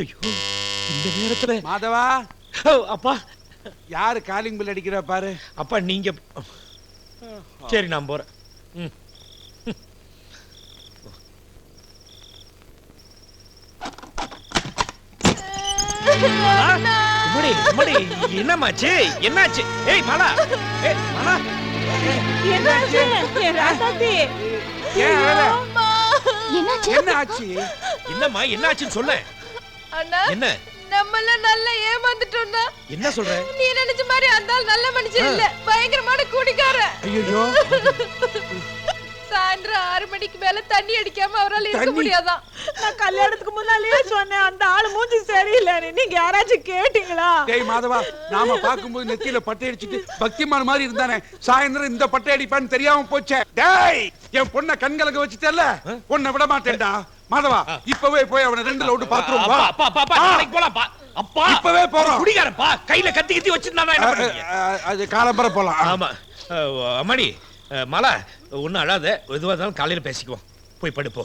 இந்த நேரத்துல மாதவா அப்பா யாரு காலிங் பில் அடிக்கிறா பாரு. அப்பா நீங்க சரி நான் போறேன். என்னமாச்சு? என்னாச்சு? ஏய் மாலா, ஏய் மாலா, என்னாச்சு? என்னாச்சு? என்னம்மா என்னாச்சுன்னு சொல்ல. அண்ணா என்ன நம்மள நல்லா ஏமாந்துட்டோம்னா. என்ன சொல்ற? நீ நினைச்ச மாதிரி அந்த ஆள் நல்ல மனுஷன் இல்ல, பயங்கரமான குடிகாரன். ஐயோ, சாயந்தரம் 6 மணிக்கு மேல தண்ணி அடிக்காம அவரால் இருக்க முடியாதான். நான் கல்யாணத்துக்கு முன்னாலேயே சொன்னேன் அந்த ஆளு மூஞ்சி சரியில்லை. நீங்க யாராச்சும் கேட்டீங்களா? டேய் மாதவா, நாம பாக்கும்போது நெத்தியில பட்டை அடிச்சிட்டு பக்திமான் மாதிரி இருந்தானே, சாயந்தரம் இந்த பட்டை அடிப்பான்னு தெரியாம போச்சே. டேய், என் பொண்ண கண்கலங்க வச்சிட்டல்ல, உன்னை விட மாட்டேன்டா. மாதவா, இப்பவே போய் அவனை 2 ரவுண்ட் பாத்துறோம். வா அப்பா அப்பா அப்பா நாளைக்கு போலாம் பா. அப்பா இப்பவே போறோம். குடிகாரப்பா, கையில கத்தி கத்தி வச்சிருந்தானா என்ன பண்ணுவீங்க? அது காலம்பர போலாம். ஆமா அம்மாடி மாலா, ஒன்னும் அழாத, எதுவா இருந்தாலும் காலையில பேசிக்குவோம். போய் படுப்போ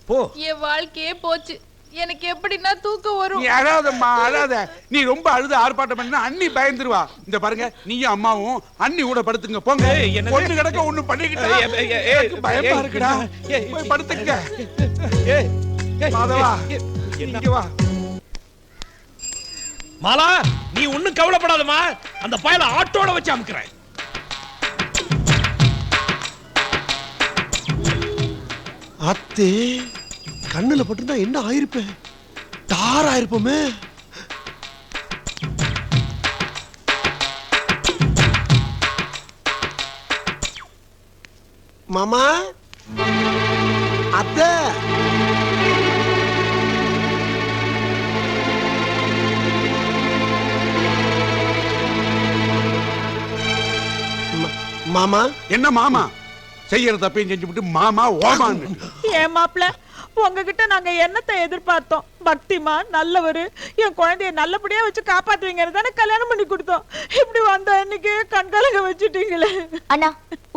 போ. என் வாழ்க்கையே போச்சு. எனக்கு எப்படின்னா தூக்கம் வரும். நீ அழாதம்மா, அழாத. நீ ரொம்ப அழுது ஆர்ப்பாட்டம் பண்ணா அண்ணி பயந்துருவா. இந்த பாருங்க, நீயும் அம்மாவும் அண்ணி கூட படுத்துங்க. போங்க. பொண்ணு கிடக்க ஒண்ணு பண்ணிக்கிட்டா பயமா இருக்குடா. போய் படுத்துங்க. மாதவா, இங்க வா. மாலா, நீ ஒண்ணும் கவலைப்படாதமா, அந்த பயல ஆட்டோட வச்சு அமுக்குறேன். அத்தே, கண்ணுல பட்டுனா என்ன ஆயிருப்பேன்? தார் ஆயிருப்போமே. மாமா, அத்தை, மாமா. என்ன மாமா? செய்யற தப்பையும் செஞ்சுட்டு மாமா ஓமான்னு. ஏன் மாப்ள, உங்ககிட்ட நாங்க என்னத்தை எதிர்பார்த்தோம்? பக்திமா நல்லவரு, என் குழந்தைய நல்லபடியா வச்சு காப்பாத்துவீங்கன்னு தானே கல்யாணம் பண்ணி கொடுத்தோம். இப்படி வந்த அன்னைக்கு கண்கலங்க வச்சுட்டீங்களே. அண்ணா,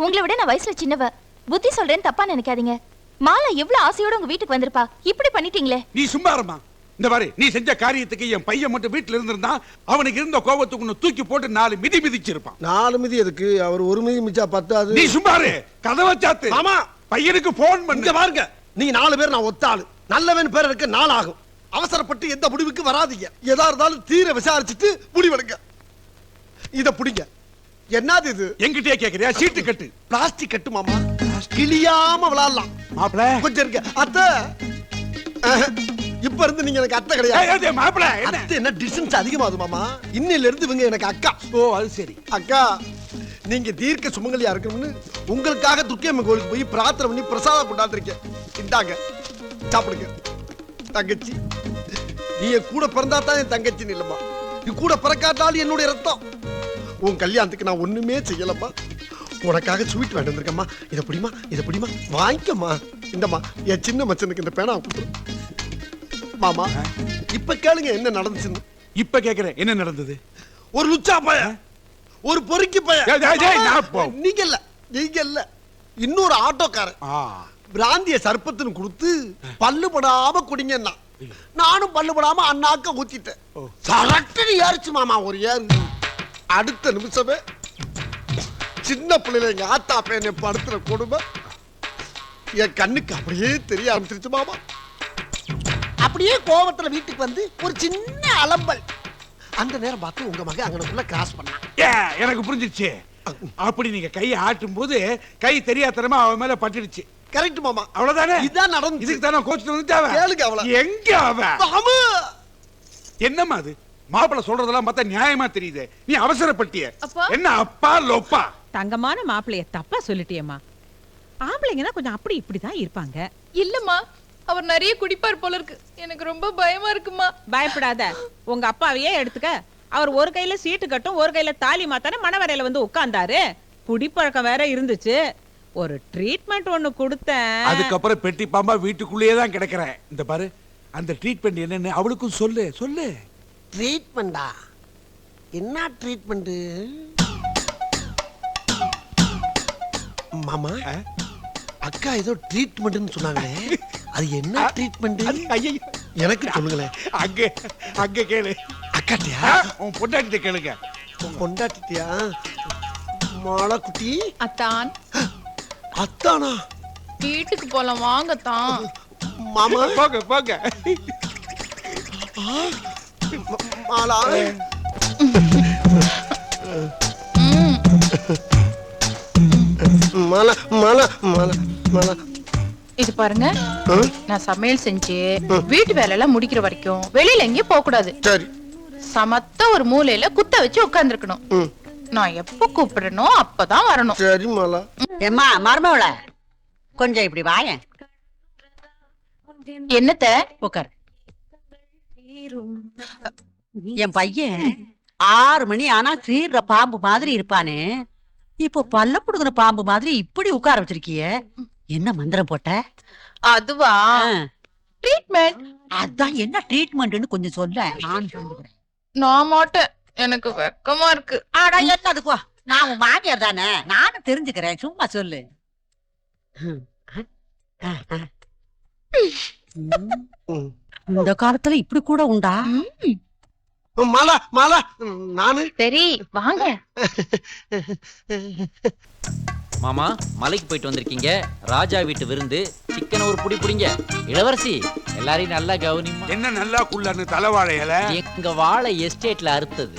உங்களை விட நான் வயசுல சின்னவ, புத்தி சொல்றேன்னு தப்பா நினைக்காதீங்க. மாலா எவ்வளவு ஆசையோட உங்க வீட்டுக்கு வந்திருப்பா, இப்படி பண்ணிட்டீங்களே. நீ சும்மா இருமா. இந்த மாதிரி நீ செஞ்ச காரியத்துக்கு என் பையன் மட்டும் வீட்டுல இருந்திருந்தா அவனுக்கு இருந்த கோபத்துக்கு தூக்கி போட்டு 4 மிதி மிதிச்சிருப்பான். 4 மிதி எதுக்கு? அவர் 1 மிதி மிச்சா 10. நீ சும்மா இரு. கதவை சாத்து. மாமா, பையனுக்கு போன் பண்ணு. பாருங்க, நீங்க 4 பேர், நான் ஒத்த ஆளு. நல்லவன் பேர் இருக்க 4 ஆகும். அவசரப்பட்டு எந்த முடிவுக்கு வராதீங்க. எதா இருந்தாலும் தீர விசாரிச்சுட்டு முடிவெடுங்க. இத புடிங்க. என்னது இது? எங்கிட்டே கேக்குறியா? சீட்டு கட்டு. பிளாஸ்டிக் கட்டு மாமா, கிளியாம விளையாடலாம். மாப்பிள கொஞ்சம் இருக்க அத்தை. இப்ப இருந்து நீங்க எனக்கு அத்தை கிடையாது. மாப்பிள அத்தை என்ன டிஸ்டன்ஸ் அதிகமாகுது மாமா. இன்னில இருந்து இவங்க எனக்கு அக்கா. ஓ, அது சரி. அக்கா, நீங்க தீர்க்க சுமங்கலியா இருக்கணும்னு உங்களுக்காக துர்க்கையம்மன் கோயிலுக்கு போய் பிரார்த்தனை பண்ணி பிரசாதம் கொண்டாந்துருக்கேன். இந்தாங்க, சாப்பிடுங்க. தங்கச்சி, நீ கூட பிறந்தா தான் என் தங்கச்சின்னு இல்லம்மா. நீ கூட பிறக்காட்டாலும் என்னுடைய ரத்தம். உன் கல்யாணத்துக்கு நான் ஒண்ணுமே செய்யலம்மா. உனக்காக ஸ்வீட் வேண்டு வந்திருக்கம்மா. இதை பிடிமா, இதை பிடிமா, வாங்கிக்கம்மா. இந்தம்மா, என் சின்ன மச்சனுக்கு இந்த பேனா கொடுத்துரு. மாமா, இப்ப கேளுங்க என்ன நடந்துச்சுன்னு. இப்ப கேக்குறேன், என்ன நடந்தது? ஒரு லுச்சா பய, ஒரு பொறுக்கி பய. நீங்க இல்ல, நீங்க இல்ல, இன்னொரு ஆட்டோக்காரன் பிராந்திய சர்பத்துன்னு கொடுத்து பல்லு படாம குடிங்கன்னா நானும் பல்லு படாம அண்ணாக்க ஊத்திட்டேன். சரட்டுன்னு ஏறிச்சு மாமா ஒரு ஏறு. அடுத்த நிமிஷமே சின்ன பிள்ளைல எங்க ஆத்தா பேனை படுத்துற கொடுமை என் கண்ணுக்கு அப்படியே தெரிய ஆரம்பிச்சிருச்சு மாமா. அப்படியே கோபத்துல வீட்டுக்கு வந்து ஒரு சின்ன அலம்பல். அந்த நேரம் பார்த்து உங்க மகன் அங்கனக்குள்ள கிராஸ் பண்ணா. எனக்கு புரிஞ்சிருச்சு. அப்படி நீங்க கையை ஆட்டும் போது கை தெரியாதனமா அவன் மேல பட்டுடுச்சு. கரெக்ட் மாமா, அவ்வளவுதானே. இதான் நடந்து. இதுக்கு தானே கோச் வந்துட்டாவ. கேளுங்க அவள. எங்க அவ? என்னம்மா அது? மாப்பிள சொல்றதெல்லாம் பார்த்தா நியாயமா தெரியுது. நீ அவசரப்பட்டிய. என்ன அப்பா லோப்பா? தங்கமான மாப்பிளைய தப்பா சொல்லிட்டியம்மா. ஆம்பளைங்கன்னா கொஞ்சம் அப்படி இப்படிதான் இருப்பாங்க. இல்லம்மா, அவர் நிறைய குடிப்பார் போல இருக்கு. எனக்கு ரொம்ப பயமா இருக்குமா. பயப்படாத, உங்க அப்பாவையே எடுத்துக்க. அவர் ஒரு கையில சீட்டு கட்டும், ஒரு கையில தாலி மாத்தானே மணவரையில வந்து உட்கார்ந்தாரு. குடிப்பழக்கம் வேற இருந்துச்சு. ஒரு ட்ரீட்மெண்ட் ஒண்ணு கொடுத்தேன். அதுக்கப்புறம் பெட்டி பாம்பா வீட்டுக்குள்ளேயே தான் கிடக்குறேன். இந்த பாரு, அந்த ட்ரீட்மெண்ட் என்னன்னு அவளுக்கும் சொல்லு. சொல்லு. ட்ரீட்மெண்டா? என்ன ட்ரீட்மெண்ட் மாமா? அக்கா ஏதோ ட்ரீட்மெண்ட்னு சொன்னாங்களே, அது என்ன ட்ரீட்மெண்ட்? எனக்கு சொல்லுங்களேன். அங்க அங்க கேளு. அக்காட்டியா? உன் பொண்டாட்டிட்ட கேளுங்க. பொண்டாட்டிட்டியா? மாலா குட்டி. அத்தான் அத்தானா? வீட்டுக்கு போலாம் வாங்கத்தான். மாமா போங்க போங்க. மாலா. மாலா மாலா மாலா மாலா. இது பாருங்க, நான் சமையல் செஞ்சு வீட்டு வேலை எல்லாம் முடிக்கிற வரைக்கும் வெளியில எங்கேயும் போக கூடாது. சரி. சமத்த ஒரு மூலையில குத்த வச்சு உட்கார்ந்துருக்கணும். நான் எப்ப கூப்பிடுறனோ அப்பதான் வரணும். சரி மாலா. ஏம்மா மருமவள கொஞ்சம் இப்படி வாயேன். என்னத்த? உட்கார். என் பையன் 6 மணி ஆனா சீர்ற பாம்பு மாதிரி இருப்பானே, இப்போ பல்ல புடுங்கிற பாம்பு மாதிரி இப்படி உட்கார வச்சிருக்கிய. என்ன மந்திரம் போட்ட? அதுவா, ட்ரீட்மெண்ட். அதான் என்ன ட்ரீட்மெண்ட்னு கொஞ்சம் சொல்ல. நான் சொல்லுகிறேன். நான் மாட்டேன், எனக்கு வெக்கமா இருக்கு. ஆடா என்ன அதுக்கோ, நான் உன் மாமியார் தானே, நானும் தெரிஞ்சுக்கிறேன். சும்மா சொல்லு. இந்த காலத்துல இப்படி கூட உண்டா? மாலா மாலா நானு. சரி வாங்க. மாமா, மலைக்கு போயிட்டு வந்திருக்கீங்க. ராஜா வீட்டு விருந்து. சிக்கன் ஒரு புடி புடிங்க. இளவரசி எல்லாரையும் நல்லா கவனிமா. என்ன நல்லா குள்ளன்னு தலைவாழை இலை. எங்க வாழை எஸ்டேட்ல அறுத்தது.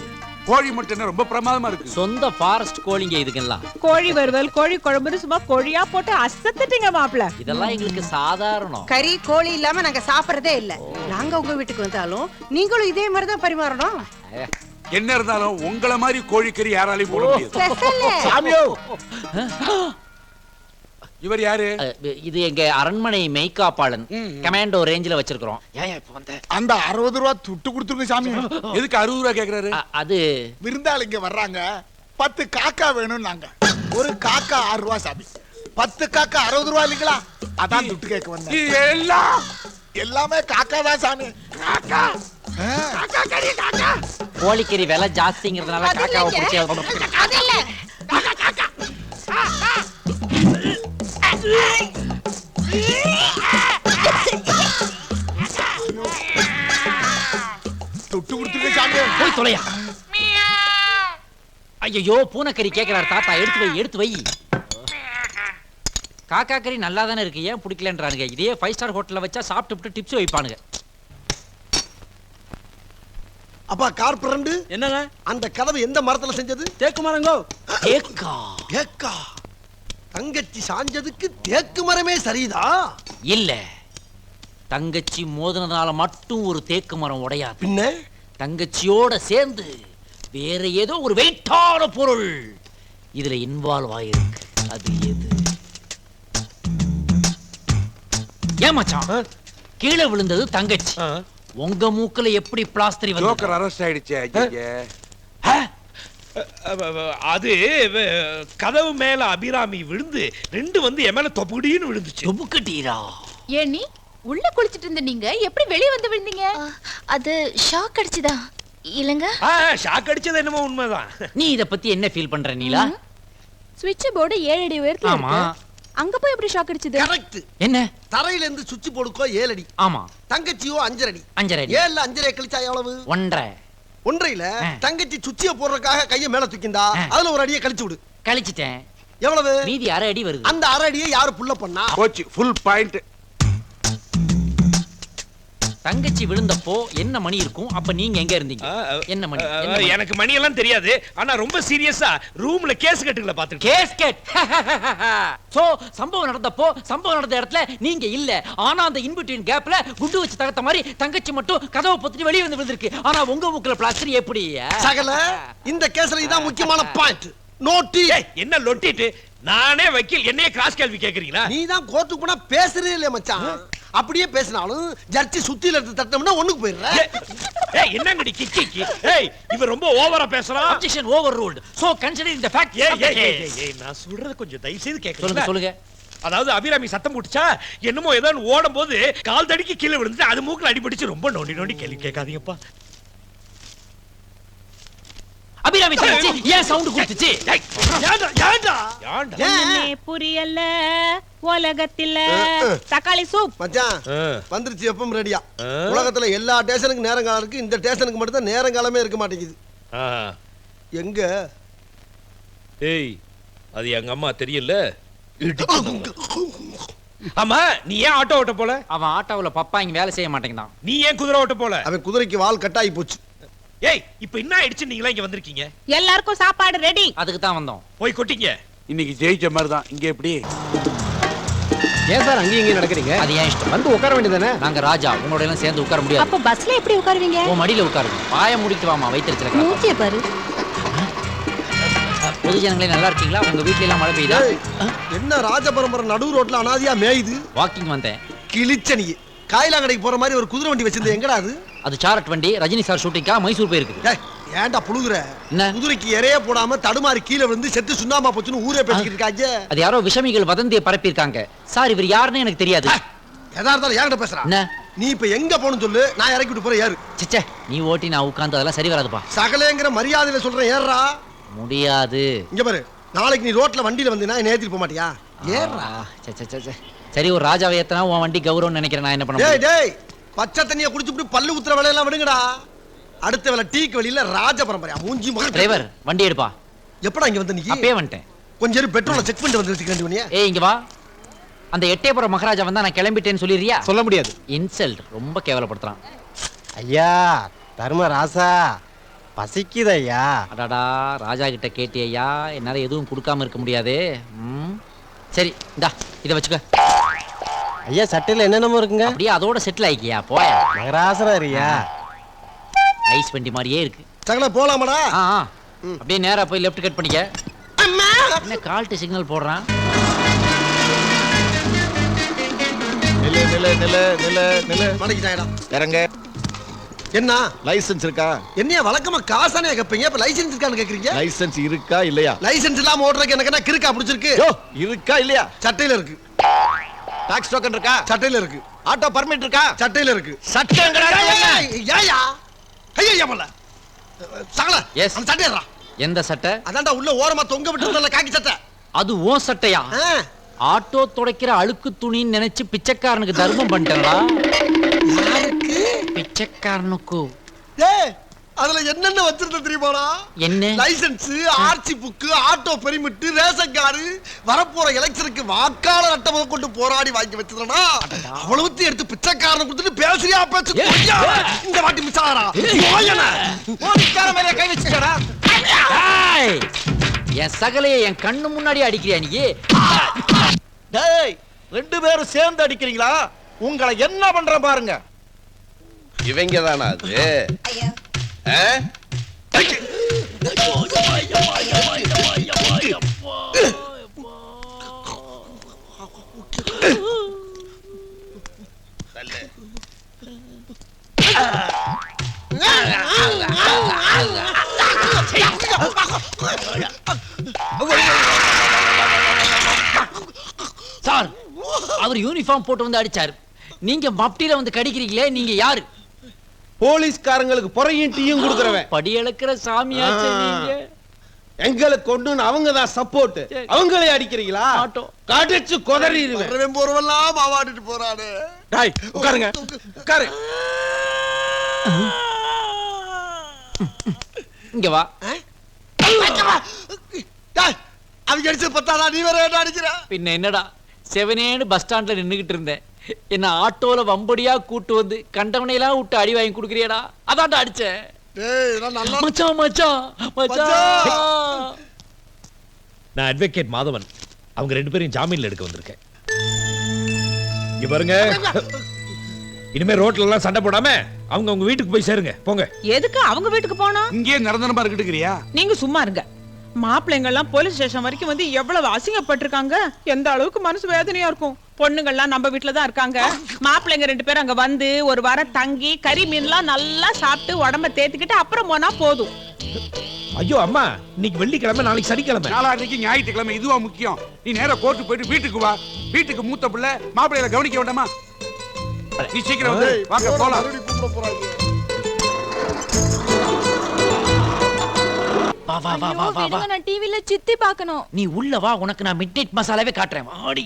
கோழி மட்டும் ரொம்ப பிரமாதமா இருக்கு. சொந்த ஃபாரஸ்ட் கோழிங்க இதுக்கெல்லாம். கோழி வறுவல், கோழி குழம்புன்னு சும்மா கோழியா போட்டு அசத்துட்டீங்க மாப்பிள. இதெல்லாம் எங்களுக்கு சாதாரணம். கறி கோழி இல்லாம நாங்க சாப்பிடறதே இல்ல. நாங்க உங்க வீட்டுக்கு வந்தாலும் நீங்களும் இதே மாதிரி தான் பரிமாறணும். என்ன இருந்தாலும் உங்கள மாதிரி கோழிக்கறி யாராலையும் போட முடியாது. சாமியோ. இவர் யாரு? இது எங்க அரண்மனை மெய்காப்பாளன். கமாண்டோ ரேஞ்சில வச்சிருக்கிறோம். அந்த 60 ரூபா துட்டு கொடுத்துருங்க சாமி. எதுக்கு 60 ரூபா கேக்குறாரு? அது விருந்தாளிங்க வர்றாங்க, 10 காக்கா வேணும். நாங்க ஒரு காக்கா 6 ரூபா சாமி. 10 காக்கா 60 ரூபா இல்லைங்களா? அதான் துட்டு கேட்க வந்தேன். எல்லாம் எல்லாமே காக்கா தான் சாமி. காக்கா காக்கா கறி காக்கா. கோழிக்கறி விலை ஜாஸ்திங்கிறதுனால காக்காவை பிடிச்சி. அது இல்ல. துட்டு கொடுத்துருங்க சாமி. போய் தொலையா. ஐயோ, பூனைக்கறி கேட்கிறார் தாத்தா. எடுத்து வை எடுத்து வை. காக்கா கறி நல்லா தானே இருக்கு, ஏன் பிடிக்கலன்றானுங்க. இதே 5 ஸ்டார் ஹோட்டல்ல வச்சா சாப்பிட்டு டிப்ஸ் வைப்பானுங்க. அப்பா கார்பரண்டு என்னங்க? அந்த கதவு எந்த மரத்துல செஞ்சது? தேக்கு மரங்கோ. தேக்கா? தேக்கா. தங்கச்சி சாஞ்சதுக்கு தேக்கு மரமே சரிதா? இல்ல, தங்கச்சி மோதினதால மட்டும் ஒரு தேக்கு மரம் உடையாது. பின்ன தங்கச்சியோட சேர்ந்து வேற ஏதோ ஒரு வெயிட்டான பொருள் இதுல இன்வால்வ் ஆயிருக்கு. அது எது? ஏமாச்சான், கீழே விழுந்தது தங்கச்சி. உங்க மூக்குல எப்படி பிளாஸ்டரி வந்து? ஜோக்கர் அரெஸ்ட் ஆயிடுச்சே. அது கதவு மேல அபிராமி விழுந்து 2 வந்து என் மேல தொப்புடின்னு விழுந்துச்சு. தொப்புக்கட்டீரா? ஏன் நீ உள்ள குளிச்சிட்டு இருந்த நீங்க எப்படி வெளிய வந்து விழுந்தீங்க? அது ஷாக் அடிச்சுதா இல்லங்க? ஷாக் அடிச்சது என்னமோ உண்மைதான். நீ இத பத்தி என்ன ஃபீல் பண்ற நீலா? ஸ்விட்ச் போர்டு 7 அடி உயரத்துல ஆமா. இருக்கு. அங்க போய் எப்படி ஷாக் அடிச்சது? கரெக்ட். என்ன? தரையில இருந்து சுவிட்ச் போர்டுக்கோ 7 அடி. ஆமா. தங்கச்சியோ 5 அடி. 5 அடி. 7ல 5 கழிச்சா எவ்வளவு? 1.5. 1.5ல தங்கச்சி சுச்சிய போடுறதுக்காக கைய மேல தூக்கிந்தா அதுல ஒரு அடியை கழிச்சு விடு. கழிச்சிட்டேன். எவ்வளவு? மீதி 1/2 அடி வருது. அந்த 1/2 அடியை யாரு புள்ள பண்ணா? போச்சு, ஃபுல் பாயிண்ட். தங்கச்சி விழுந்தப்போ என்ன மணி இருக்கும்? அப்ப நீங்க எங்க இருந்தீங்க? என்ன மணி? எனக்கு மணி எல்லாம் தெரியாது. ஆனா ரொம்ப சீரியஸா ரூம்ல கேஸ் கட்டுகளை பாத்துட்டு. கேஸ்கெட். சோ சம்பவம் நடந்த இடத்துல நீங்க இல்ல. ஆனா அந்த இன்பிட்வீன் கேப்ல குண்டு வச்சு தகத்த மாதிரி தங்கச்சி மட்டும் கதவை பொத்திட்டு வெளிய வந்து விழுந்திருக்கு. ஆனா உங்க மூக்குல பிளாஸ்டர் எப்படி? சகல இந்த கேஸ்ல இதான் முக்கியமான பாயிண்ட். நோட்டி. என்ன லொட்டிட்டு நானே வக்கீல், என்னைய கிராஸ் கேள்வி கேக்குறீங்களா? நீ தான் கோர்ட்டுக்கு போனா பேசுறே இல்ல மச்சான். அப்படியே பேசினாலும் ஜட்ஜி சுத்தில எடுத்து தட்டணும்னா ஒண்ணுக்கு போயிடுற. என்னங்கடி கிக்கி? இவன் ரொம்ப ஓவரா பேசுறான். Objection over ruled. So considering the fact. நான் சொல்றத கொஞ்சம் தயவு செய்து கேக்குறீங்களா? சொல்லுங்க சொல்லுங்க. அதாவது அபிராமி சத்தம் போட்டுச்சா என்னமோ ஏதோ ஓடும் போது கால் தடிக்கு கீழே விழுந்து அது மூக்குல அடிபடிச்சு ரொம்ப நோண்டி கேள்வி கேட்காதீங்கப்பா. அபிராமி தங்கச்சி ஏன் சவுண்ட் கொடுத்துச்சு? ஒண்ணுமே புரியல உலகத்துல. தக்காளி சூப் மச்சான் வந்துருச்சு. எப்பவும் ரெடியா? உலகத்துல எல்லா ஸ்டேஷனுக்கு நேரம் காலம் இருக்கு, இந்த ஸ்டேஷனுக்கு மட்டும் தான் நேரம் காலமே இருக்க மாட்டேங்குது. எங்க? ஏய், அது எங்க அம்மா தெரியல. ஆமா, நீ ஏன் ஆட்டோ ஓட்ட போல? அவன் ஆட்டோவுல பப்பா இங்க வேலை செய்ய மாட்டேங்கிறான். நீ ஏன் குதிரை ஓட்ட போல? அவன் குதிரைக்கு வால் கட்டாயி போச்சு. ஏய், இப்ப என்ன ஆயிடுச்சு? நீங்களா இங்க வந்திருக்கீங்க? எல்லாருக்கும் சாப்பாடு ரெடி. அதுக்கு தான் வந்தோம். போய் கொட்டிங்க. இன்னைக்கு ஜெயிச்ச மாதிரி தான். இங்க எப்படி? ஏன் சார் அங்கேயும் இங்கேயும் நடக்கிறீங்க? அது ஏன் இஷ்டம். வந்து உட்கார வேண்டியதானே? நாங்க ராஜா, உங்களோட எல்லாம் சேர்ந்து உட்கார முடியாது. அப்ப பஸ்ல எப்படி உட்காருவீங்க? உன் மடியில உட்காருங்க. வாயை மூடிட்டு வாமா, வயிற்றுச்சல. மூச்சிய பாரு. பொது ஜனங்களே நல்லா இருக்கீங்களா? உங்க வீட்ல எல்லாம் மழை பெய்யுதா? என்ன ராஜ பரம்பரை நடு ரோட்ல அனாதியா மேயுது? வாக்கிங் வந்தேன். கிழிச்ச நீ காயிலா கடைக்கு போற மாதிரி ஒரு குதிரை வண்டி வச்சிருந்த, எங்கடா அது? அது சாரட் வண்டி. ரஜினி சார் ஷூட்டிங்கா மைசூர் போயிருக்கு. ஏன்டா புழுகுற? என்ன? குதிரைக்கு இறைய போடாம தடுமாறி கீழே விழுந்து செத்து சுண்ணாம்பா போச்சுன்னு ஊரே பேசிக்கிட்டு இருக்காங்க. அது யாரோ விஷமிகள் வதந்தியை பரப்பியிருக்காங்க. சார், இவர் யாருன்னு எனக்கு தெரியாது. எதா இருந்தாலும் யார்கிட்ட பேசுறா? என்ன? நீ இப்ப எங்க போகணும்னு சொல்லு, நான் இறக்கி விட்டு போறேன். ஏறு. சிச்சே, நீ ஓட்டி நான் உட்கார்ந்து அதெல்லாம் சரி வராதுப்பா. சகலேங்கிற மரியாதையில சொல்றேன், ஏறா. முடியாது. இங்க பாரு, நாளைக்கு நீ ரோட்ல வண்டியில வந்தீனா என்ன ஏத்திட்டு போக மாட்டியா? ஏறா. சரி, ஒரு ராஜாவை ஏத்தனா உன் வண்டி கௌரவம்னு நினைக்கிறேன். நான் என்ன பண்ண டேய் டேய், பச்சை தண்ணியை குடிச்சுட்டு பல்லு ஊத்துற வேலையெல்லாம் விடுங்கடா. அடுத்த வேலை டீக்கு வெளியில ராஜ பரம்பரையா மூஞ்சி மகன். டிரைவர், வண்டி எடுப்பா. எப்படா இங்க வந்து நீ? அப்பவே வந்துட்டேன். கொஞ்சம் நேரம் பெட்ரோலை செக் பண்ணிட்டு வந்து வச்சுக்க. ஏய், இங்க வா. அந்த எட்டயபுரம் மகாராஜா வந்தா நான் கிளம்பிட்டேன்னு சொல்லிடுறியா? சொல்ல முடியாது. இன்சல்ட். ரொம்ப கேவலப்படுத்துறான். ஐயா தர்மராசா, பசிக்குது ஐயா. அடாடா, ராஜா கிட்ட கேட்டியா? என்னால எதுவும் கொடுக்காம இருக்க முடியாது. சரி, இந்தா இதை வச்சுக்க. ஐயா சட்டையில என்னென்னமோ இருக்குங்க. அப்படியே அதோட செட்டில் ஆயிக்கியா? போயா மகராசரா ஐயா. ஐஸ் வண்டி மாதிரியே இருக்கு. சகல போலாமாடா? அப்படியே நேரா போய் லெஃப்ட் கட் பண்ணிக்க. என்ன கால்ட்டு சிக்னல் போடுறான்? நில நில நில நில நில மடக்கிட்டாயடா. இறங்க. என்ன லைசென்ஸ் இருக்கா? என்னைய வழக்கமா காசானே கேப்பீங்க, இப்ப லைசென்ஸ் இருக்கான்னு கேக்குறீங்க? லைசென்ஸ் இருக்கா இல்லையா? லைசென்ஸ் இல்லாம ஓட்டுறதுக்கு எனக்கு என்ன கிறுக்கா பிடிச்சிருக்கு? இருக்கா இல்லையா? சட்டையில இருக்கு. டாக்ஸ் டோக்கன் இருக்கா? சட்டையில இருக்கு. ஆட்டோ பர்மிட் இருக்கா? சட்டையில இருக்கு. சட்டங்கடா. ஏயா ஐயா மல்ல சகல. எஸ். அந்த சட்டையறா. எந்த சட்டை? அதான்டா உள்ள ஓரமா தொங்க விட்டுறல காக்கி சட்டை. அது ஓ சட்டையா? ஆட்டோ துடைக்கிற அழுக்கு துணின்னு நினைச்சு பிச்சைக்காரனுக்கு தர்மம் பண்ணிட்டா. யாருக்கு? பிச்சைக்காரனுக்கு. டேய், அதுல என்னென்ன வச்சிருந்த தெரியுமாடா? என்ன? Licence, RC book, auto permit, ration card, வரப்போற எலெக்ஷனுக்கு வாக்காளர் அட்டை கொண்டு போராடி வாங்கி வச்சிருந்தா. அவ்வளவுத்தையும் எடுத்து பிச்சைக்காரனை கொடுத்துட்டு பேசுறியா பேச்சு? இந்த வாட்டி மிஸ் ஆறா. போலீஸ்கார மேல கை வச்சுக்கடா. என் சகலையை என் கண்ணு முன்னாடி அடிக்கிறியா நீ? டேய், ரெண்டு பேரும் சேர்ந்து அடிக்கிறீங்களா? உங்களை என்ன பண்ற பாருங்க. இவங்க தானா அது? சார், அவர் யூனிஃபார்ம் போட்டு வந்து அடிச்சாரு. நீங்க மப்டியில வந்து கடிக்கிறீங்களே, நீங்க யாரு? போலீஸ்காரங்களுக்கு பொறையும் டீயும் கொடுக்கறவன். படி இழக்கிற சாமியாச்சே நீங்க. எங்களுக்கு ஒண்ணு அவங்க தான் சப்போர்ட். அவங்களே அடிக்கிறீங்களா? கடிச்சு கொதறிடுவேன். வரவன் போறவெல்லாம் மாவாடிட்டு போறானே. டேய் உட்காருங்க. உட்காரு. இங்க வா. டேய், அவங்க அடிச்சு பத்தாடா, நீ வேற என்ன அடிக்கிற? பின்ன என்னடா, செவனேன்னு பஸ் ஸ்டாண்ட்ல நின்னுகிட்டு இருந்தேன். என்ன ஆட்டோல வம்படியா கூட்டு வந்து கண்டவனையெல்லாம் விட்டு அடி வாங்கி குடுக்குறியடா. அதான்டா அடிச்சேன். மச்சான் மச்சான் மச்சான். நான் அட்வொகேட் மாதவன். அவங்க ரெண்டு பேரும் ஜாமீன்ல எடுக்க வந்திருக்கேன். இங்க பாருங்க, இனிமே ரோட்ல எல்லாம் சண்டை போடாம அவங்க உங்க வீட்டுக்கு போய் சேருங்க. போங்க. எதுக்கு அவங்க வீட்டுக்கு போனோம்? இங்கே நிரந்தரமா இருக்கட்டுக்கிறியா? நீங்க சும்மா இருங்க. மாப்பிள்ளைங்க எல்லாம் போலீஸ் ஸ்டேஷன் வரைக்கும் வந்து எவ்வளவு அசிங்கப்பட்டிருக்காங்க. எந்த அளவுக்கு மனசு வேதனையா இருக்கும். பொண்ணுங்கள்லாம் நம்ம வீட்டுல தான் இருக்காங்க. மாப்பிள்ளைங்க ரெண்டு பேரும் அங்க வந்து ஒரு வாரம் தங்கி கறி மீன்லாம் நல்லா சாப்பிட்டு உடம்ப தேத்திக்கிட்டு அப்புறம் போனா போதும். ஐயோ அம்மா, இன்னைக்கு வெள்ளிக்கிழமை, நாளைக்கு சனிக்கிழமை. நாளைக்கு ஞாயிற்றுக்கிழமை. இதுவா முக்கியம்? நீ நேரா கோர்ட்டு போயிட்டு வீட்டுக்கு வா. வீட்டுக்கு மூத்த பிள்ளை மாப்பிள்ளையில கவனிக்க வேண்டாமா? நீ சீக்கிரம் வந்து வாங்க போலாம். வா வா வா வா வா. நான் டிவில சித்தி பார்க்கணும். நீ உள்ள வா, உனக்கு நான் மிட்நைட் மசாலாவே காட்டுறேன். வாடி.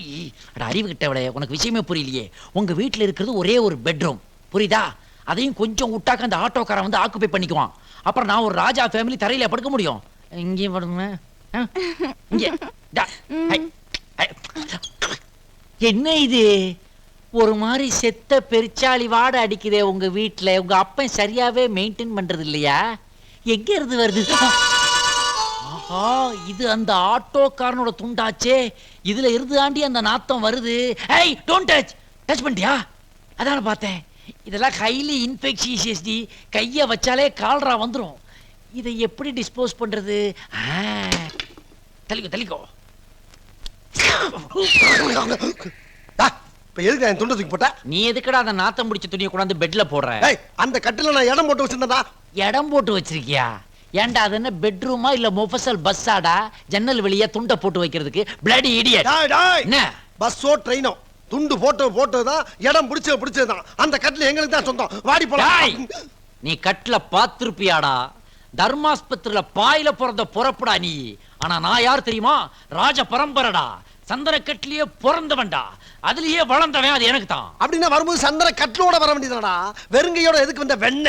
அட அறிவு கிட்டவளே, உனக்கு விஷயமே புரியலையே. உங்க வீட்ல இருக்கிறது ஒரே ஒரு பெட்ரூம், புரியுதா? அதையும் கொஞ்சம் விட்டாக்க அந்த ஆட்டோக்காரன் வந்து ஆக்குபை பண்ணிக்குவான். அப்புறம் நான் ஒரு ராஜா ஃபேமிலி தரையில படுக்க முடியும்? இங்கேயும் படுங்க. இங்கே. டா. ஹை. ஹை. என்ன இது? ஒரு மாதிரி செத்த பெருச்சாளி வாடை அடிக்குதே உங்க வீட்டுல. உங்க அப்பன் சரியாவே மெயின்டைன் பண்றது இல்லையா? எங்க இருந்து வருது? ஆஹா, இது அந்த ஆட்டோக்காரனோட துண்டாச்சே. இதுல இருந்து ஆண்டி அந்த நாத்தம் வருது. ஏய், டோன்ட் டச். டச் பண்ணிட்டியா? அதான பார்த்தேன். இதெல்லாம் ஹைலி இன்ஃபெக்ஷியஸ் டி. கைய வச்சாலே கால்ரா வந்துரும். இதை எப்படி டிஸ்போஸ் பண்றது? தள்ளிக்கோ தள்ளிக்கோ. இப்ப எதுக்கு என் துண்டை தூக்கி போட்ட? நீ எதுக்குடா அந்த நாத்தம் பிடிச்ச துணியை கொண்டாந்து பெட்ல போடுற? அந்த கட்டில நான் இடம் போட்டு வச்சிருந்தா. இடம் போட்டு வச்சிருக்கியா? ஏன்டா அது என்ன பெட்ரூமா இல்ல மொஃபசல் பஸ்ஸாடா? ஜன்னல் வெளியே துண்டை போட்டு வைக்கிறதுக்கு. Bloody idiot. என்ன பஸ்ஸோ ட்ரெயினோ துண்டு போட்டதுதான் இடம் பிடிச்சதுதான். அந்த கட்டில எங்களுக்கு தான் சொந்தம். வாடி போலாம். நீ கட்டில பாத்திருப்பியாடா? தர்மாஸ்பத்திரியில பாயில பிறந்த பொறப்புடா நீ. ஆனா நான் யார் தெரியுமா? ராஜ பரம்பரடா. சந்தன கட்டிலேயே பிறந்தவன்டா. அதுலயே வளர்ந்தவன். அது எனக்கு தான். அப்படின்னா வரும்போது சந்தன கட்டிலோட வர வேண்டியதுடா. வெறுங்கையோட எதுக்கு வந்த வெண்ண?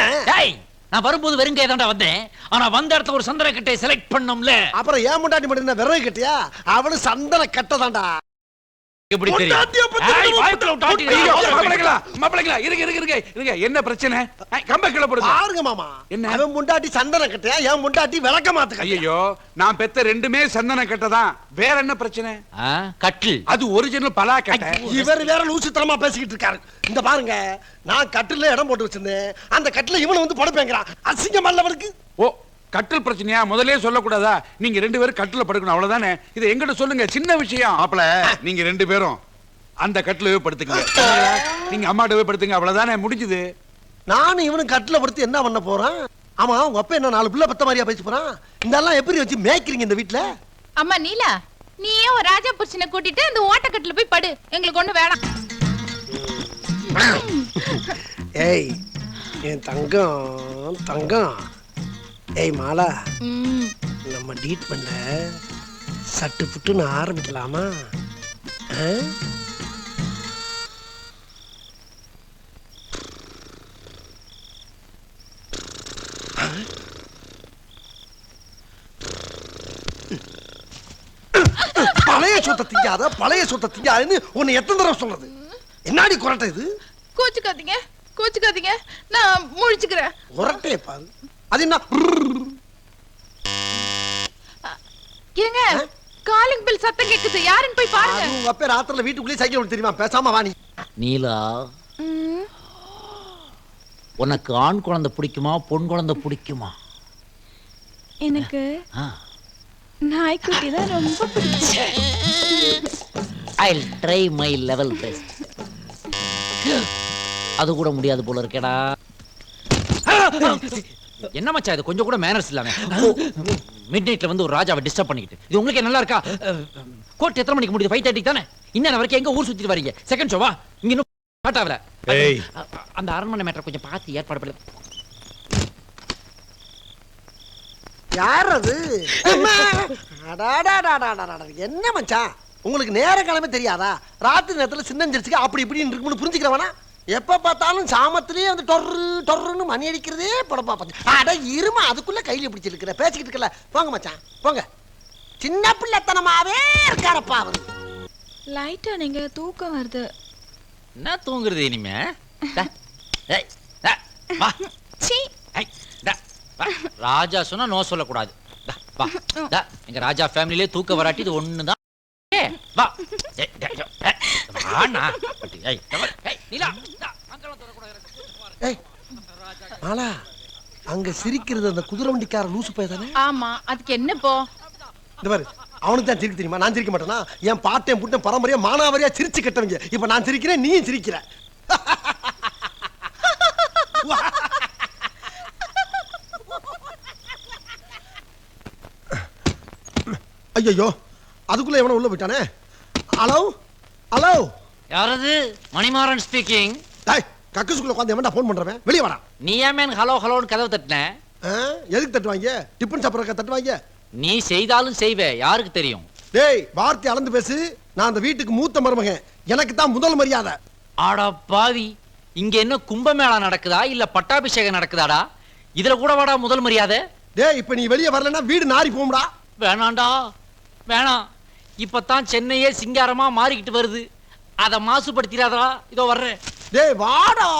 நான் வரும்போது வெறுங்கையை தான்டா வந்தேன். ஆனா வந்த இடத்துல ஒரு சந்தன கட்டை செலக்ட் பண்ணோம்ல. அப்புறம் ஏன் முண்டாட்டி மட்டும் விறகு கட்டியா? அவனு சந்தன கட்டை தான்டா. எப்படி தெரியும்? என்ன பிரச்சனை? கம்ப கீழ போடுங்க. பாருங்க மாமா, என்ன அவன் முண்டாட்டி சந்தன கட்டையா, என் முண்டாட்டி விளக்க மாத்துக்க. ஐயோ, நான் பெத்த ரெண்டுமே சந்தன கட்டதான். வேற என்ன பிரச்சனை? கட்டில் அது ஒரிஜினல் பலா கட்டை. இவர் வேற லூசுத்தனமா பேசிக்கிட்டு இருக்காரு. இந்த பாருங்க, நான் கட்டில இடம் போட்டு வச்சிருந்தேன். அந்த கட்டில இவனை வந்து படுப்பேங்கிறான். அசிங்கம் அல்லவனுக்கு. ஓ, கட்டில் பிரச்சனையா? முதலே சொல்லக்கூடாதா? நீங்க ரெண்டு பேரும் கட்டில படுக்கணும், அவ்வளவுதானே. இதை எங்கிட்ட சொல்லுங்க, சின்ன விஷயம். அப்பல நீங்க ரெண்டு பேரும் அந்த கட்டிலவே படுத்துக்கங்க. நீங்க அம்மாட்டவே படுத்துங்க, அவ்வளவுதானே, முடிஞ்சது. நானும் இவனும் கட்டில படுத்து என்ன பண்ண போறான்? ஆமா, உங்க அப்பா என்ன 4 பிள்ளை பத்த மாதிரியா பேசி போறான்? இதெல்லாம் எப்படி வச்சு மேய்க்கிறீங்க இந்த வீட்டுல? அம்மா நீலா, நீயே ஒரு ராஜா புருஷனை கூட்டிட்டு அந்த ஓட்டக்கட்டில போய் படு. எங்களுக்கு ஒண்ணு வேணாம். ஏய் என் தங்கம் தங்கம். ஏய் மாலா, நம்ம டீட் பண்ண சட்டு புட்டுன்னு ஆரம்பிக்கலாமா? பழைய சொத்தை திங்காத, பழைய சொத்தை திங்காதுன்னு உன்னை எத்தனை தடவை சொல்றது? என்னடி குரட்டை இது? கோச்சுக்காதீங்க, கோச்சுக்காதீங்க, நான் முழிச்சுக்கிறேன். குரட்டையை பாரு. அது என்ன? ஏங்க, காலிங் பெல் சத்தம் கேக்குது. யாருன்னு போய் பாருங்க. உங்க அப்பா ராத்திரில வீட்டுக்குள்ளே சைக்கிள் ஓட்ட தெரியுமா? பேசாம வா நீ. நீலா, உனக்கு ஆண் குழந்தை பிடிக்குமா பொன் குழந்தை பிடிக்குமா? எனக்கு நாய்க்குட்டி தான் ரொம்ப பிடிக்கும். I'll try my level best. அது கூட முடியாது போல இருக்கேடா. என்ன மச்சான் இது? கொஞ்சம் கூட மேனர்ஸ் இல்லாம மிட் நைட்ல வந்து ஒரு ராஜாவை டிஸ்டர்ப் பண்ணிக்கிட்டு. இது உங்களுக்கு நல்லா இருக்கா? கோர்ட் எத்தனை மணிக்கு முடியுது? 5:30 தானே. இன்னும் வரைக்கும் எங்க ஊர் சுத்திட்டு வரீங்க? செகண்ட் ஷோவா? இங்க இன்னும் காட்டாவல. அந்த அரண்மனை மேட்டரை கொஞ்சம் பார்த்து ஏற்பாடு பண்ணு. யார் அது? என்ன மச்சான், உங்களுக்கு நேர கிழமை தெரியாதா? ராத்திரி நேரத்துல சின்னஞ்சிருச்சுக்கு அப்படி இப்படின்னு இருக்கும்னு புரிஞ்சுக்கிறவனா? எப்ப பார்த்தாலும் சாமத்திலேயே வந்து டொர்ரு டொர்ருன்னு மணி அடிக்கிறதே படப்பா பார்த்து. அட இருமா, அதுக்குள்ள கையில பிடிச்சிருக்கிற பேசிக்கிட்டு இருக்கல. போங்க மச்சான் போங்க. சின்ன பிள்ளைத்தனமாவே இருக்காரப்பா அவரு. லைட்டா நீங்க தூக்கம் வருது. என்ன தூங்குறது இனிமே? ராஜா சொன்னா நோ சொல்லக்கூடாது. எங்க ராஜா ஃபேமிலிலே தூக்க வராட்டி இது ஒண்ணுதான். அங்க சிரிக்கிறது அந்த குதிரை வண்டிக்கார லூசு பையதானே? ஆமா, அதுக்கு என்ன இப்போ? இந்த பாரு, அவனுக்கு தான் சிரிக்க தெரியுமா? நான் சிரிக்க மாட்டேனா? என் பாட்டையும் புட்டையும் பரம்பரையா மானாவரியா சிரிச்சு கட்டவங்க. இப்ப நான் சிரிக்கிறேன், நீயும் சிரிக்கிற. ஐயோ, அதுக்குள்ள எவனோ உள்ள போயிட்டானே. ஹலோ ஹலோ, யாரது? மணிமாறன் ஸ்பீக்கிங். டேய், கக்கூசுக்குள்ள உட்கார்ந்து எவன்டா ஃபோன் பண்றவன்? வெளிய வாடா. நீ ஏன் ஹலோ ஹலோன்னு கதவு தட்டின? எதுக்கு தட்டுவாங்க? டிபன் சாப்பிட்றக்க தட்டுவாங்க. நீ செய்தாலும் செய்வே, யாருக்கு தெரியும்? டேய் வார்த்தை அளந்து பேசு. நான் அந்த வீட்டுக்கு மூத்த மருமகன், எனக்கு தான் முதல் மரியாதை. ஆடா பாவி, இங்க என்ன கும்பமேளா நடக்குதா இல்ல பட்டாபிஷேகம் நடக்குதாடா? இதுல கூட வாடா முதல் மரியாதை. டேய் இப்ப நீ வெளியே வரலன்னா வீடு நாரி போம்டா. வேணாண்டா வேணாம். இப்பதான் சென்னையே சிங்காரமா மாறிக்கிட்டு வருது, அத மாசுபடுத்திடாதா. இதோ வர்றேன். டேய் வாடா.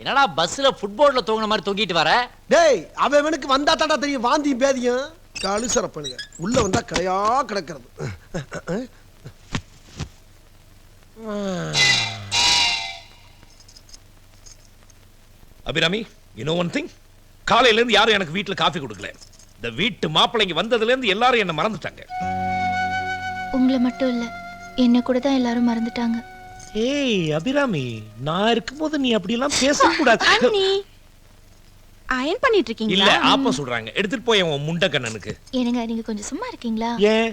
என்னடா பஸ்ல ஃபுட்போர்ட்ல தொங்குன மாதிரி தொங்கிட்டு வர? டேய் அவனுக்கு வந்தா தாண்டா தெரியும் வாந்தியும் பேதியும். கழுசரப்பனுங்க உள்ள வந்தா கடையா கிடக்கிறது. Abirami, you know one thing? காலையில இருந்து யாரும் எனக்கு வீட்ல காபி கொடுக்கல. இந்த வீட்டு மாப்பிள்ளைங்க வந்ததுல இருந்து எல்லாரும் என்ன மறந்துட்டாங்க. உங்களை மட்டும் இல்ல, என்ன கூட தான் எல்லாரும் மறந்துட்டாங்க. ஏய் அபிராமி, நான் இருக்கும்போது நீ அப்படி எல்லாம் பேசக்கூடாது. அண்ணி அயன் பண்ணிட்டு இருக்கீங்களா? இல்ல ஆப்பா சொல்றாங்க, எடுத்துட்டு போய் உன் முண்டை கண்ணனுக்கு. என்னங்க நீங்க கொஞ்சம் சும்மா இருக்கீங்களா? ஏன்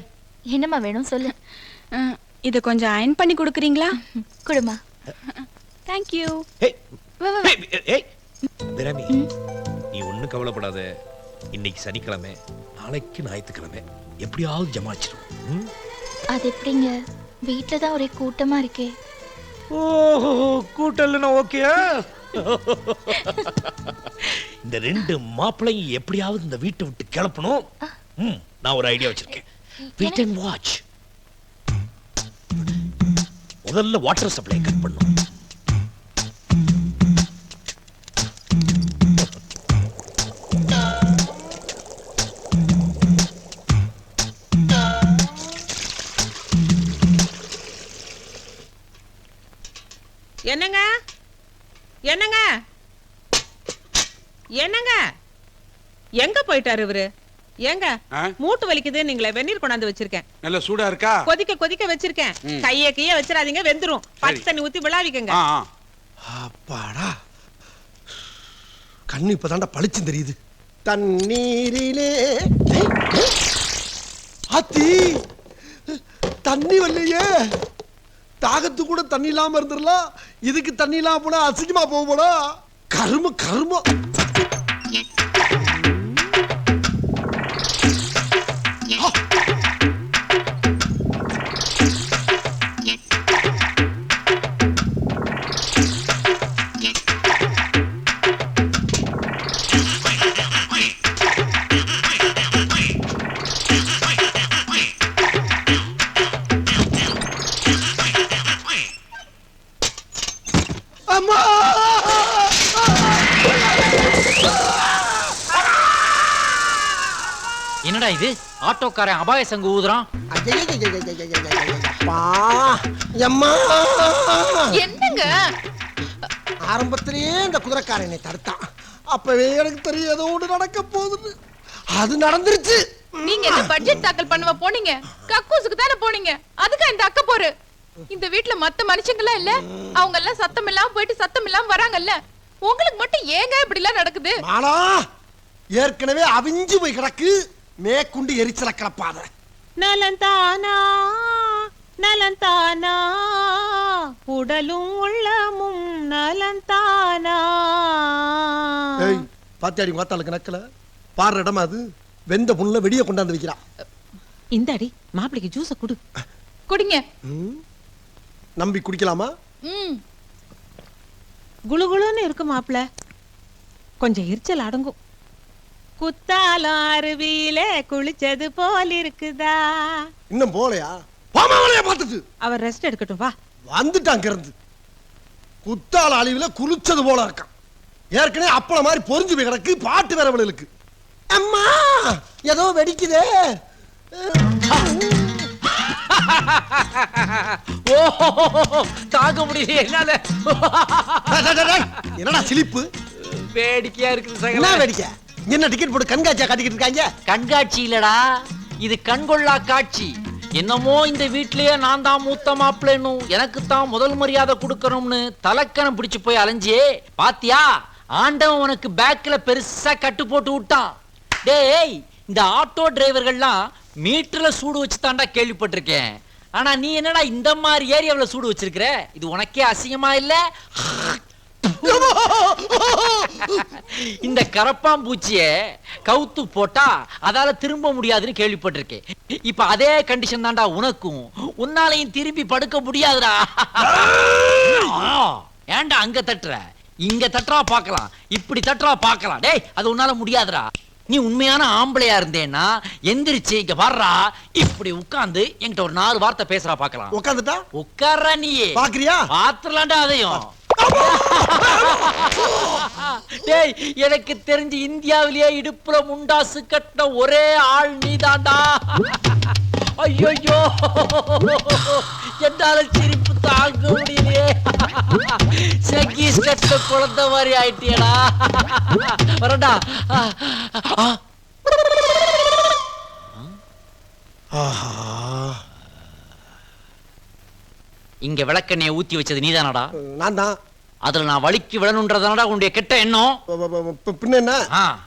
என்னம்மா வேணும் சொல்லு. இத கொஞ்சம் அயன் பண்ணி கொடுக்குறீங்களா? குடுமா. Thank you. ஏய் அபிராமி, நீ ஒண்ணும் கவலைப்படாத. இன்னைக்கு சனிக்கிழமை, நாளைக்கு ஞாயிற்றுக்கிழமை, எப்படியாவது ஜமாச்சிரும். அது எப்படிங்க, வீட்ல தான் ஒரே கூட்டமா இருக்கே. ஓஹோ, கூட்டம் இல்லைன்னா ஓகேயா? இந்த ரெண்டு மாப்பிள்ளைங்க எப்படியாவது இந்த வீட்டை விட்டு கிளப்பணும். நான் ஒரு ஐடியா வச்சிருக்கேன். Wait and watch. முதல்ல வாட்டர் சப்ளை கட் பண்ணும். என்னங்க என்னங்க என்னங்க எங்க போயிட்டாரு இவரு? ஏங்க மூட்டு வலிக்குது, நீங்களே வெந்நீர் கொண்டாந்து வச்சிருக்கேன். நல்ல சூடா இருக்கா? கொதிக்க கொதிக்க வச்சிருக்கேன். கைய கைய வச்சிராதீங்க, வெந்துரும். பச்சை தண்ணி ஊத்தி விளாவிக்கங்க. அப்பாடா, கண்ணு இப்பதான்டா பளிச்சு தெரியுது. தண்ணீரிலே ஆத்தி தண்ணி வரலையே. தாகத்து கூட தண்ணி இல்லாம இருந்துடலாம், இதுக்கு தண்ணி இல்லாம போனா அசிங்கமா போகா. கரும கரும. என்னடா இது, ஆட்டோக்காரன் அபாய சங்கு ஊதுறான். என்னங்க ஆரம்பத்திலேயே இந்த குதிரைக்காரனை தடுத்தான். அப்பவே எனக்கு தெரியும் ஏதோ ஒன்று நடக்க போகுது. அது நடந்துருச்சு. நீங்க என்ன பட்ஜெட் தாக்கல் பண்ணுவ போனீங்க? கக்கூசுக்கு தானே போனீங்க, அதுக்கு இந்த அக்க போரு. இந்த வீட்ல மத்த மனுஷங்களா இல்ல, அவங்க எல்லாம் சத்தம் இல்லாம போயிட்டு சத்தம் இல்லாம வராங்கல்ல, உங்களுக்கு மட்டும் ஏங்க இப்படி எல்லாம் நடக்குது? மாலா ஏற்கனவே அவிஞ்சு போய் கிடக்கு, மேற்குண்டு எரிச்சல கிளப்பாத. நலந்தானா நலந்தானா, உடலும் உள்ளமும் நலந்தானா. ஏய் பாத்தியாடி மாத்தாளுக்கு நக்கல பாடுற இடமா அது. வெந்த புண்ணுல வெடிய கொண்டாந்து வைக்கிறான். இந்தாடி மாப்பிளைக்கு ஜூஸ குடு. குடிங்க. நம்பி குடிக்கலாமா? குளுகுளுன்னு இருக்கு மாப்பிள, கொஞ்சம் எரிச்சல் அடங்கும். குத்தாலம் அருவியில குளிச்சது போல் இருக்குதா? இன்னும் போலையா? பாமாவளைய பார்த்துட்டு அவர் ரெஸ்ட் எடுக்கட்டும். வா வந்துட்டாங்க இருந்து. குத்தால அழிவுல குளிச்சது போல இருக்கான். ஏற்கனவே அப்பள மாதிரி பொறிஞ்சு போய் கிடக்கு. பாட்டு வேற இருக்கு. அம்மா ஏதோ வெடிக்குதே. தாங்க முடியல என்னால. என்னடா சிலிப்பு? வேடிக்கையா இருக்குது. என்ன வேடிக்கை? என்ன டிக்கெட் போட்டு கண்காட்சியா காட்டிக்கிட்டு இருக்காங்க? கண்காட்சி இல்லடா, இது கண்கொள்ளா காட்சி. என்னமோ இந்த வீட்லயே நான் தான் மூத்த மாப்பிள்ளைன்னு, எனக்கு தான் முதல் மரியாதை கொடுக்கணும்னு தலக்கணம் பிடிச்சு போய் அலைஞ்சியே. பாத்தியா, ஆண்டவன் உனக்கு பேக்ல பெருசா கட்டு போட்டு விட்டான். டேய், இந்த ஆட்டோ டிரைவர்கள்லாம் மீட்டர்ல சூடு வச்சு தாண்டா கேள்விப்பட்டிருக்கேன். ஆனா நீ என்னடா இந்த மாதிரி ஏரியாவில் சூடு வச்சிருக்கிற? இது உனக்கே அசிங்கமா இல்ல? இந்த கரப்பாம்பூச்சிய கவுத்து போட்டா அதால திரும்ப முடியாதுன்னு கேள்விப்பட்டிருக்கேன். இப்ப அதே கண்டிஷன் தான்டா உனக்கும். உன்னாலையும் திரும்பி படுக்க முடியாதுடா. ஏன்டா அங்க தட்டுற? இங்க தட்டுறா பார்க்கலாம், இப்படி தட்டுறா பார்க்கலாம். டேய், அது உன்னால முடியாதுடா. நீ உண்மையான ஆம்பளையா இருந்தேன்னா எந்திரிச்சு இங்க வர்றா, இப்படி உட்கார்ந்து என்கிட்ட ஒரு 4 வார்த்தை பேசுறா பார்க்கலாம். உட்கார்ந்துட்டா உட்கார்றா நீயே. பாக்குறியா? பாத்துறலாம்டா அதையும். டேய், எனக்கு தெரிஞ்சு இந்தியாவிலேயே இடுப்புல முண்டாசு கட்டின ஒரே ஆள் நீதான்டா. ஐயோ, என்னால சிரிப்பு தாங்க முடியலையே. சங்கீஸ் கட்ட குழந்தை மாதிரி ஆயிட்டியடா. வரடா. இங்க விளக்கெண்ணெய் ஊத்தி வச்சது நீதானடா? நான் தான். அதுல நான் வலிக்கு விழணுன்றதானடா உன்னுடைய கெட்ட எண்ணம். பின்ன என்ன?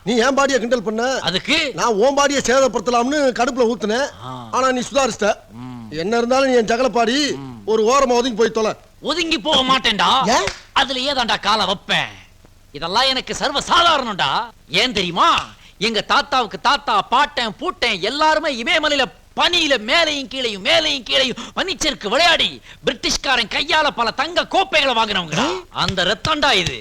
நீ என் பாடிய கிண்டல் பண்ண, அதுக்கு நான் ஓன் பாடிய சேதப்படுத்தலாம்னு கடுப்புல ஊத்துனேன். ஆனா நீ சுதாரிச்சிட்ட. என்ன இருந்தாலும் நீ என் ஜகலப்பாடி ஒரு ஓரமா ஒதுங்கி போய் தொலை. ஒதுங்கி போக மாட்டேன்டா. அதுல ஏதாண்டா காலை வைப்பேன். இதெல்லாம் எனக்கு சர்வ சாதாரணம்டா. ஏன் தெரியுமா? எங்க தாத்தாவுக்கு தாத்தா, பாட்டன், பூட்டன் எல்லாருமே இமயமலையில பனியில மேலையும் கீழையும் மேலையும் கீழையும் பனிச்சருக்கு விளையாடி பிரிட்டிஷ்காரன் கையால பல தங்க கோப்பைகளை வாங்கினவங்க. அந்த ரத்தம்டா இது.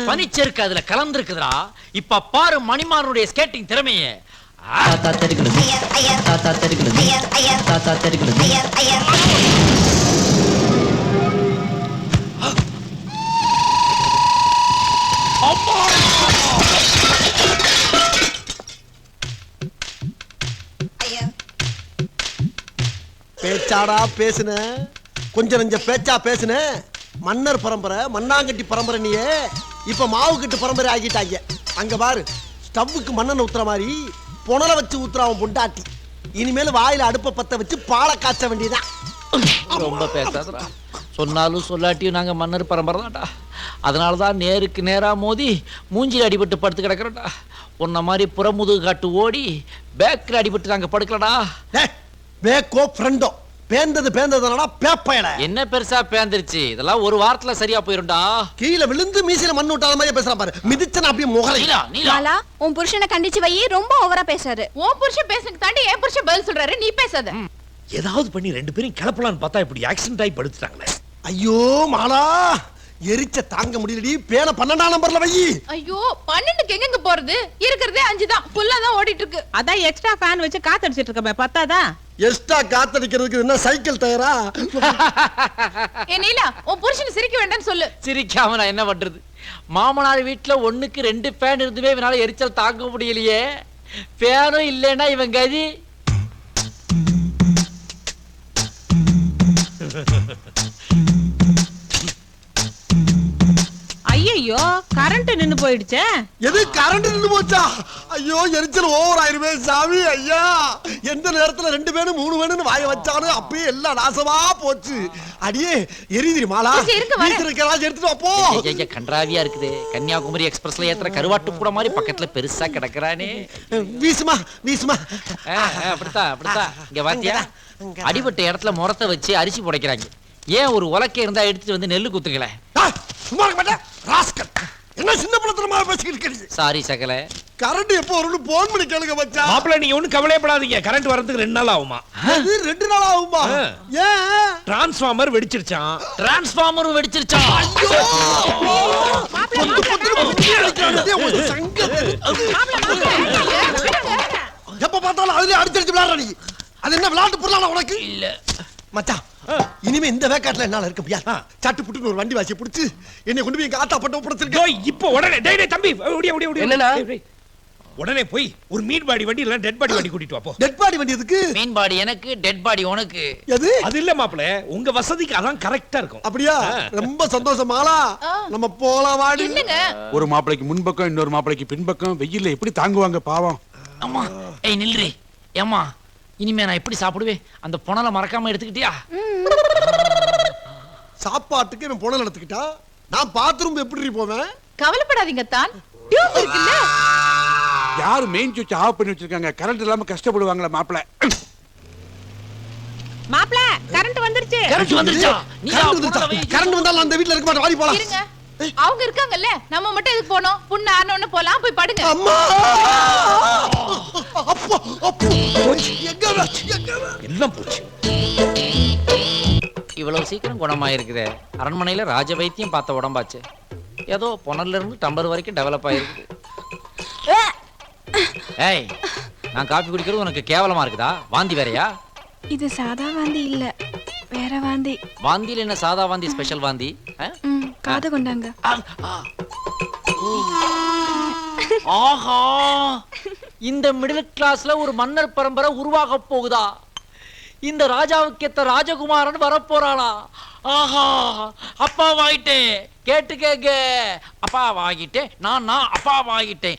பனிச்சருக்கு அதுல கலந்துருக்குதுடா. இப்ப பாரு மணிமாறனுடைய ஸ்கேட்டிங் திறமைய. பேச்சாடா பேசுன, கொஞ்சம் நெஞ்ச பேச்சா பேசுன. மன்னர் பரம்பரை, மண்ணாங்கட்டி பரம்பரை. நீயே இப்ப மாவு கட்டு பரம்பரை ஆகிட்டாங்க. அங்க பாரு, ஸ்டவ்வுக்கு மண்ணெண்ணெய் ஊத்துற மாதிரி புனலை வச்சு ஊத்துறான் பொண்டாட்டி. இனிமேல் வாயில அடுப்ப பத்த வச்சு பாலை காய்ச்ச வேண்டியதான். ரொம்ப பேசாதடா. சொன்னாலும் சொல்லாட்டியும் நாங்க மன்னர் பரம்பரை தான்டா. அதனாலதான் நேருக்கு நேரா மோதி மூஞ்சில அடிபட்டு படுத்து கிடக்குறோம்டா. உன்ன மாதிரி புறமுதுகு காட்டு ஓடி பேக்கில் அடிபட்டு நாங்க படுக்கலடா. பேக்கோ ஃப்ரெண்டோ பேந்ததுனா பேப்பையல. என்ன பெருசா பேந்திருச்சு? இதெல்லாம் ஒரு வாரத்துல சரியா போயிரும்டா. கீழே விழுந்து மீசில மண்ணு விட்டாத மாதிரி பேசுறான் பாரு. மிதிச்சன அப்படியே முகரையில. மாலா, உன் புருஷனை கண்டிச்சு வை. ரொம்ப ஓவரா பேசாரு. உன் புருஷன் பேசுறதுக்கு தாண்டி என் புருஷன் பதில் சொல்றாரு. நீ பேசாத. ஏதாவது பண்ணி 2 பேரும் கிளப்பலான்னு பார்த்தா இப்படி ஆக்சிடென்ட் ஆகி படுத்துட்டாங்களே. ஐயோ மாலா, எரிச்ச தாங்க முடியலடி. பேன 12ஆம் நம்பர்ல வை. ஐயோ, 12க்கு எங்க போறது? இருக்கிறதே 5 தான். ஃபுல்லா தான் ஓடிட்டு இருக்கு. அதான் எக்ஸ்ட்ரா ஃபேன் வச்சு காத்தடிச்சிட்டு இருக்கமே, பத்தாதா? எக்ஸ்ட்ரா காத்தடிக்கிறதுக்கு என்ன சைக்கிள் டயரா? ஏ நீலா, உன் புருஷனை சிரிக்க வேண்டாம்னு சொல்லு. சிரிக்காம நான் என்ன பண்றது? மாமனார் வீட்டுல 1க்கு 2 ஃபேன் இருந்துமே இவனால எரிச்சல் தாங்க முடியலையே. ஃபேனும் இல்லைன்னா இவன் கதி. ஐயோ, கரண்ட் நின்னு போயிடுச்சே. எது கரண்ட் நின்னு போச்சா? ஐயோ, எரிச்சல் ஓவர் ஆயிருமே சாமி. ஐயா, எந்த நேரத்துல 2 வேணும் 3 வேணும்னு வாய வச்சாலும் அப்பயே எல்லாம் நாசமா போச்சு. அடியே எரியுது மாலா. எடுத்துட்டு வா போ. ஐயா, கன்றாவியா இருக்குது. கன்னியாகுமரி எக்ஸ்பிரஸ்ல ஏத்துற கருவாட்டு கூட மாதிரி பக்கத்துல பெருசா கிடக்குறானே. வீசுமா வீசுமா. அப்படித்தான். இங்க பாத்தியா, அடிபட்ட இடத்துல முறத்தை வச்சு அரிசி புடைக்கிறாங்க. ஏன் ஒரு உலக்கை இருந்தா எடுத்துட்டு வந்து நெல்லு குத்துக்கல? சும்மா இருக்க மாட்டே ராஸ்கல். என்ன சின்ன பழத்தனமா பேசிக்கிட்டு இருக்கீங்க? சாரி சகல. கரண்ட் எப்போ வரும்னு போன் பண்ணி கேளுங்க மச்சான். மாப்பிள்ள, நீங்க ஒண்ணும் கவலையப்படாதீங்க. கரண்ட் வரதுக்கு 2 நாள் ஆகுமா? 2 நாள் ஆகுமா? ஏன்? டிரான்ஸ்ஃபார்மர் வெடிச்சிருச்சான். டிரான்ஸ்ஃபார்மரும் வெடிச்சிருச்சான். எப்ப பார்த்தாலும் அதுலயே அடிச்சடிச்சு விளையாடுற நீ. அது என்ன விளையாட்டு பொருளான உனக்கு? இல்ல மச்சான், இனிமே இந்த வேக்காட்ல என்னால இருக்க முடியாது. சட்டு புட்டுன்னு ஒரு வண்டி வாசி புடிச்சு என்னை கொண்டு போய் எங்க ஆத்தா பட்ட ஒப்படைச்சிருக்கேன். இப்போ உடனே டேய் தம்பி, ஓடியா. என்னடா? உடனே போய் ஒரு மீன் பாடி வண்டி இல்ல டெட் பாடி வண்டி கூட்டிட்டு வா போ. டெட் பாடி வண்டி எதுக்கு? மீன் பாடி எனக்கு, டெட் பாடி உனக்கு. எது? அது இல்ல மாப்பிள்ள, உங்க வசதிக்கு அதான் கரெக்ட்டா இருக்கும். அப்படியா? ரொம்ப சந்தோஷம் மாலா. நம்ம போலாம் வாடி. ஒரு மாப்பிளைக்கு முன்பக்கம், இன்னொரு மாப்பிளைக்கு பின்பக்கம். வெயில்ல எப்படி தாங்குவாங்க பாவம். அம்மா, ஏய் நில்றி. ஏம்மா, இனிமே நான் எப்படி சாப்பிடுவேன்? அந்த புனலை மறக்காம எடுத்துக்கிட்டியா? சாப்பாட்டுக்கு இவன் புனல் எடுத்துக்கிட்டா, நான் பாத்ரூம் எப்படி போவேன்? கவலைப்படாதீங்க தான். டியூப் இருக்குல்ல. யாரு மெயின் சுவிட்ச் ஆஃப் பண்ணி வச்சிருக்காங்க? கரண்ட் இல்லாம கஷ்டப்படுவாங்களா மாப்பிள? மாப்பிள, கரண்ட் வந்துருச்சு. கரண்ட் வந்துருச்சா? கரண்ட் வந்தாலும் அந்த வீட்ல இருக்க மாட்டேன். வாடி போலாம். இருங்க. அவங்க இருக்காங்கல்ல, நம்ம மட்டும் எதுக்கு போனோம்? புண்ணு ஆறணும்னு போலாம், போய் படுங்க. அம்மா அப்பா அப்பா எல்லாம் போச்சு. இவ்வளவு சீக்கிரம் குணமாயிருக்குதே. அரண்மனையில ராஜ வைத்தியம் பார்த்த உடம்பாச்சு. ஏதோ பொணர்ல இருந்து டம்ளர் வரைக்கும் டெவலப் ஆயிருக்கு. ஏய், நான் காபி குடிக்கிறது உனக்கு கேவலமா இருக்குதா? வாந்தி வேறயா? இது சாதா வாந்தி இல்ல, வேற வாந்தி. வாந்தியில என்ன சாதா வாந்தி, ஸ்பெஷல் வாந்தி? காது கொண்டாங்க. ஆஹா, இந்த மிடில் கிளாஸ்ல ஒரு மன்னர் பரம்பரை உருவாக போகுதா? இந்த ராஜாவுக்கு ஏத்த ராஜகுமாரன் வரப்போறாளா? ஆஹா, அப்பா வாங்கிட்டேன். கேட்டு கேக்க அப்பா வாங்கிட்டேன். நான் அப்பா வாங்கிட்டேன்.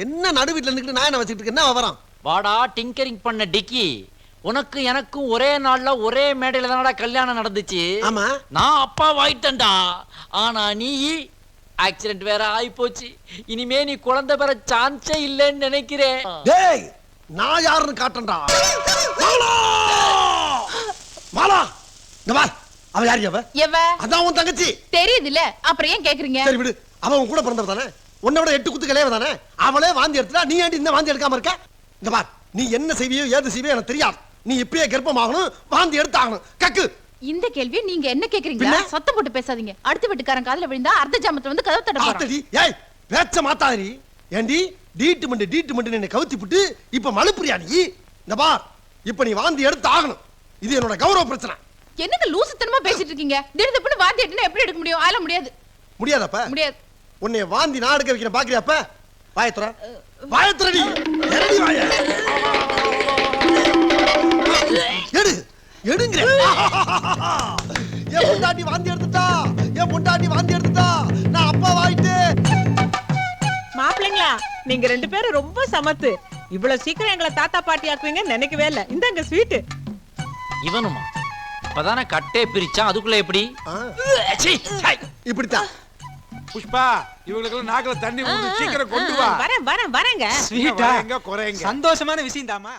என்ன நடு வீட்டுல நின்று நான் என்ன வச்சுட்டு இருக்கேன்? என்ன விவரம்? வாடா டிங்கரிங் பண்ண டிக்கி. உனக்கு எனக்கும் ஒரே நாள்ல ஒரே மேடையில தானடா கல்யாணம் நடந்துச்சு. ஆமா, நான் அப்பா வாங்கிட்டேன்டா. ஆனா நீ ஆக்சிடென்ட் வேற ஆகி போச்சு. இனிமே நீ குழந்தை பெற சான்ஸே இல்லைன்னு நினைக்கிறேன். டேய், நான் யாருன்னு காட்டேன்டா. மாலா, இங்க வா. அவ யாரு? எவ? அதான் உன் தங்கச்சி. தெரியுதுல்ல, அப்புறம் ஏன் கேக்குறீங்க? சரி விடு, அவ உன் கூட பிறந்தவ தானே, உன்னை விட 8 குத்து கிளையவ தானே. அவளே வாந்தி எடுத்துட்டா, நீ ஏன்டி இந்த வாந்தி எடுக்காம இருக்க? இங்க பார், நீ என்ன செய்வியோ ஏது செய்வியோ எனக்கு தெரியாது. நீ இப்பயே கர்ப்பமாகணும், வாந்தி எடுத்தாகணும். கக்கு. இந்த கேள்வி நீங்க என்ன கேக்குறீங்களா? சத்தம் போட்டு பேசாதீங்க. அடுத்த வீட்டுக்காரன் காதுல விழுந்தா அர்த்த ஜாமத்துல வந்து கதவு தட்ட போறான். ஏய், பேச்ச மாத்தாதீ. ஏண்டி டீட்மெண்ட் என்ன கவுத்தி புட்டு இப்ப மழுப்புறியா நீ? இந்த பார், இப்ப நீ வாந்தி எடுத்து ஆகணும். இது என்னோட கௌரவ பிரச்சனை. என்னங்க லூசுத்தனமா பேசிட்டு இருக்கீங்க? திடீர்னு வாந்தி எடுத்தா எப்படி எடுக்க முடியும்? ஆல முடியாது. முடியாதப்ப? முடியாது. உன்னை வாந்தி நான் எடுக்க வைக்கிறேன், பாக்குறியாப்ப? வாயத்துற, வாயத்துறடி. எரடி வாய. எடு, எடுங்க. என் பொண்டாட்டி வாந்தி எடுத்துட்டா, என் பொண்டாட்டி வாந்தி எடுத்துட்டா. நான் அப்பா வாயிட்டு. மாப்பிள்ளைங்களா, நீங்க 2 பேரும் ரொம்ப சமத்து. இவ்வளவு சீக்கிரம் எங்களை தாத்தா பாட்டி ஆக்குவீங்க நினைக்கவே இல்ல. இந்தாங்க ஸ்வீட். இவனுமா இப்பதானே கட்டே பிரிச்சான், அதுக்குள்ள எப்படி? இப்படித்தான். புஷ்பா, இவங்களுக்கு நாக்குல தண்ணி ஊத்து, சீக்கிரம் கொண்டு வா. வரேங்க. ஸ்வீட்டா எங்க குறைங்க? சந்தோஷமான விஷயம் தாமா.